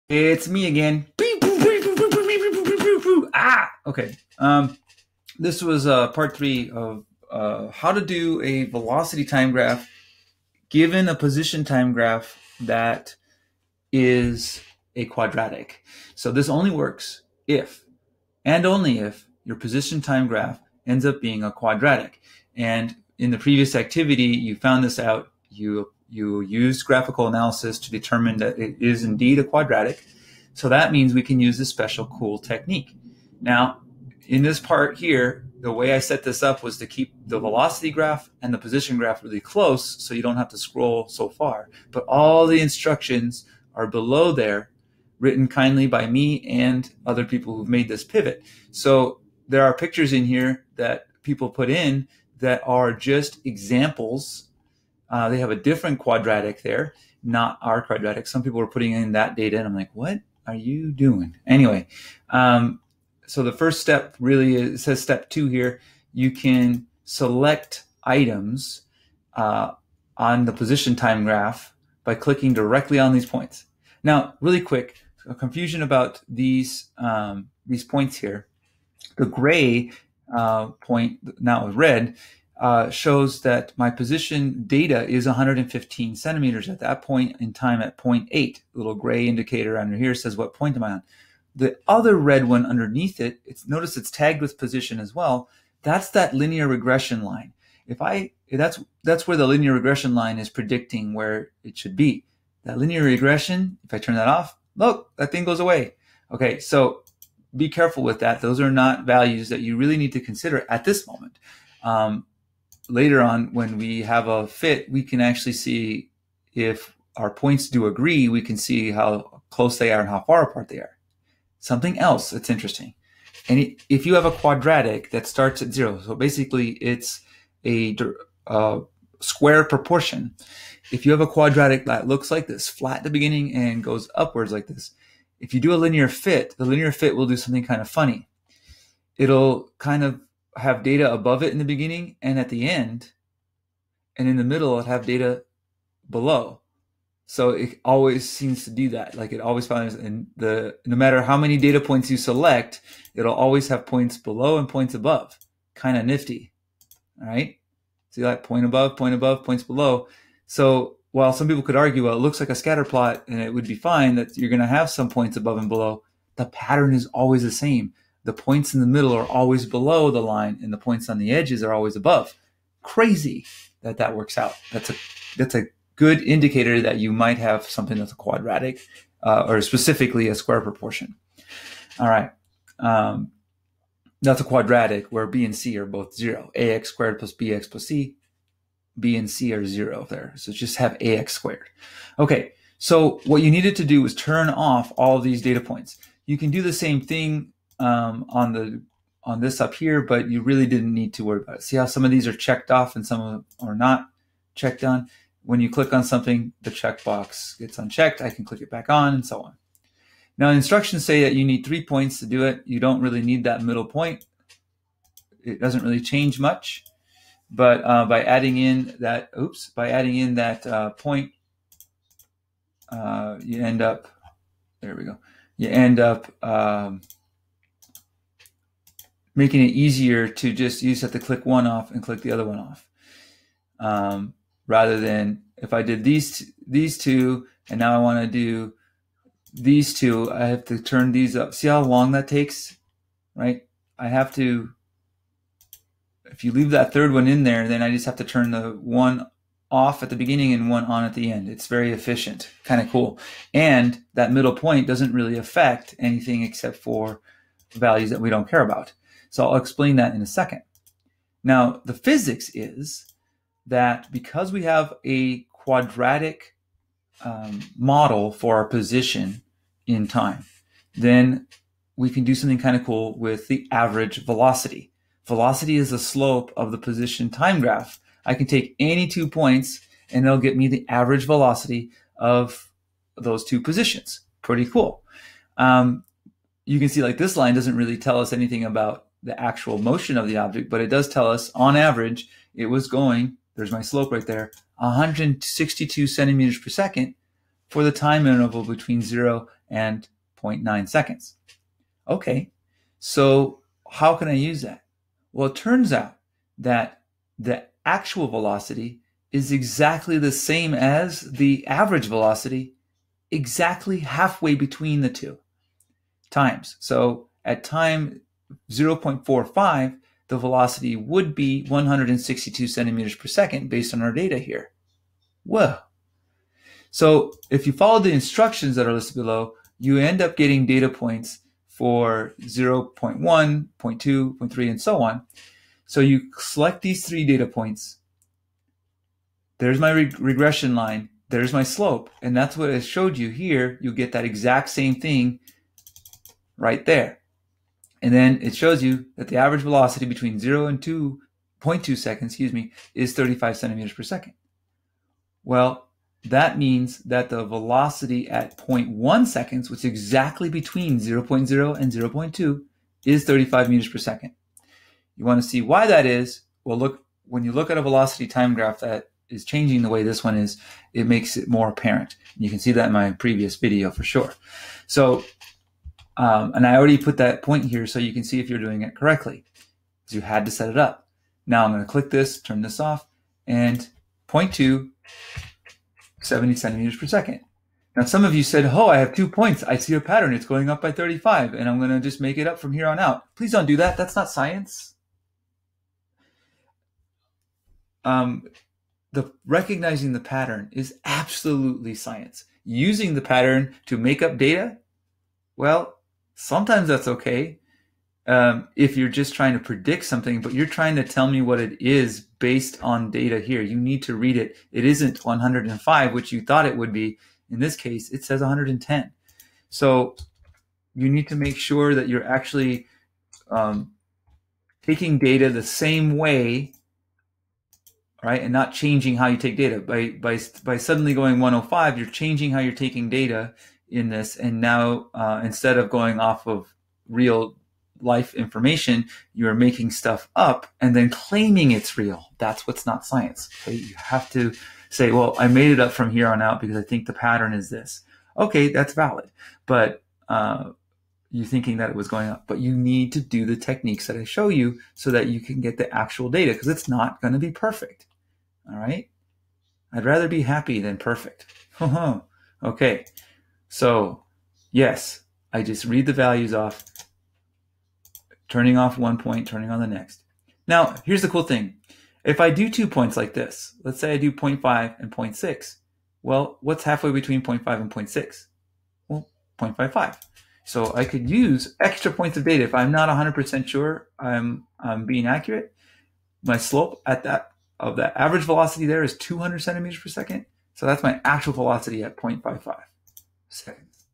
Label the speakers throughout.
Speaker 1: It's me again. Okay. This was part 3 of how to do a velocity time graph given a position time graph that is a quadratic. So this only works if and only if your position time graph ends up being a quadratic. And in the previous activity, you found this out. You used graphical analysis to determine that it is indeed a quadratic. So that means we can use this special cool technique. Now, in this part here, the way I set this up was to keep the velocity graph and the position graph really close so you don't have to scroll so far. But all the instructions are below there, written kindly by me and other people who've made this pivot. So there are pictures in here that people put in that are just examples. They have a different quadratic there, not our quadratic. Some people were putting in that data, and I'm like, what are you doing? Anyway, so the first step really is, it says step 2 here. You can select items on the position time graph by clicking directly on these points. Now, really quick, a confusion about these points here. The gray point, now red, shows that my position data is 115 centimeters at that point in time at 0.8. The little gray indicator under here says what point am I on. The other red one underneath it, notice it's tagged with position as well. That's that linear regression line. That's where the linear regression line is predicting where it should be. That linear regression, if I turn that off, look, that thing goes away. Okay, so be careful with that. Those are not values that you really need to consider at this moment. Later on, when we have a fit, we can actually see if our points do agree. We can see how close they are and how far apart they are. Something else that's interesting. And if you have a quadratic that starts at 0, so basically it's a square proportion. If you have a quadratic that looks like this, flat at the beginning and goes upwards like this, if you do a linear fit, the linear fit will do something kind of funny. It'll kind of have data above it in the beginning and at the end, and in the middle it'll have data below. So it always seems to do that. Like it always finds, and no matter how many data points you select, it'll always have points below and points above. Kind of nifty. All right. See that point above, points below. So while some people could argue, well, it looks like a scatter plot and it would be fine that you're going to have some points above and below, the pattern is always the same. The points in the middle are always below the line and the points on the edges are always above. Crazy that works out. That's a good indicator that you might have something that's a quadratic or specifically a square proportion. All right. That's a quadratic where b and c are both 0. Ax squared plus bx plus c. B and c are 0 there. So just have ax squared. Okay. So what you needed to do was turn off all of these data points. You can do the same thing on this up here, but you really didn't need to worry about it. See how some of these are checked off and some of them are not checked on? When you click on something, the checkbox gets unchecked. I can click it back on and so on. Now, instructions say that you need 3 points to do it. You don't really need that middle point. It doesn't really change much, but by adding in that, point, you end up, there we go. You end up making it easier to just, you just have to click one off and click the other one off. Rather than if I did these two, and now I want to do these two, I have to turn these up. See how long that takes, right? I have to, if you leave that third one in there, then I just have to turn the one off at the beginning and one on at the end. It's very efficient, kind of cool. And that middle point doesn't really affect anything except for values that we don't care about. So I'll explain that in a second. Now, the physics is that because we have a quadratic model for our position in time, then we can do something kind of cool with the average velocity. Velocity is the slope of the position time graph. I can take any 2 points and it'll get me the average velocity of those 2 positions. Pretty cool. You can see like this line doesn't really tell us anything about the actual motion of the object, but it does tell us on average it was going, there's my slope right there, 162 centimeters per second for the time interval between 0 and 0.9 seconds. Okay, so how can I use that? Well, it turns out that the actual velocity is exactly the same as the average velocity, exactly halfway between the two times. So at time 0.45, the velocity would be 162 centimeters per second based on our data here. Whoa. So if you follow the instructions that are listed below, you end up getting data points for 0.1, 0.2, 0.3, and so on. So you select these 3 data points. There's my regression line. There's my slope. And that's what I showed you here. You get that exact same thing right there. And then it shows you that the average velocity between 0 and 2.2 seconds, is 35 centimeters per second. Well, that means that the velocity at 0.1 seconds, which is exactly between 0.0 and 0.2, is 35 meters per second. You want to see why that is? Well, look, when you look at a velocity time graph that is changing the way this one is, it makes it more apparent. You can see that in my previous video for sure. So, and I already put that point here so you can see if you're doing it correctly, because you had to set it up. Now I'm going to click this, turn this off, and 0.2, 70 centimeters per second. Now, some of you said, oh, I have 2 points. I see a pattern. It's going up by 35, and I'm going to just make it up from here on out. Please don't do that. That's not science. The recognizing the pattern is absolutely science. Using the pattern to make up data, well, sometimes that's okay. If you're just trying to predict something, but you're trying to tell me what it is based on data here. You need to read it. It isn't 105, which you thought it would be. In this case, it says 110. So you need to make sure that you're actually taking data the same way, right, and not changing how you take data. By suddenly going 105, you're changing how you're taking data in this, and now instead of going off of real life information, you're making stuff up and then claiming it's real. That's what's not science. Okay? You have to say, well, I made it up from here on out because I think the pattern is this. Okay, that's valid, but you're thinking that it was going up. But you need to do the techniques that I show you so that you can get the actual data, because it's not going to be perfect. All right? I'd rather be happy than perfect. Okay, so yes, I just read the values off, turning off one point, turning on the next. Now, here's the cool thing. If I do 2 points like this, let's say I do 0.5 and 0.6, well, what's halfway between 0.5 and 0.6? Well, 0.55. So I could use extra points of data. If I'm not 100% sure I'm being accurate, my slope at that average velocity there is 200 centimeters per second. So that's my actual velocity at 0.55 seconds.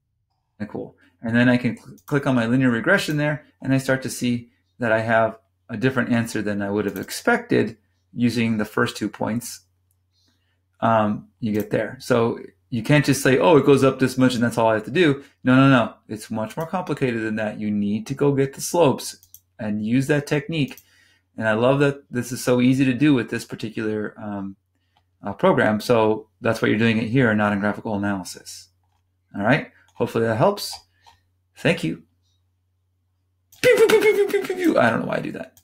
Speaker 1: And cool. And then I can click on my linear regression there, and I start to see that I have a different answer than I would have expected using the first 2 points you get there. So you can't just say, oh, it goes up this much and that's all I have to do. No. It's much more complicated than that. You need to go get the slopes and use that technique. And I love that this is so easy to do with this particular program. So that's why you're doing it here and not in graphical analysis. All right. Hopefully that helps. Thank you. I don't know why I do that.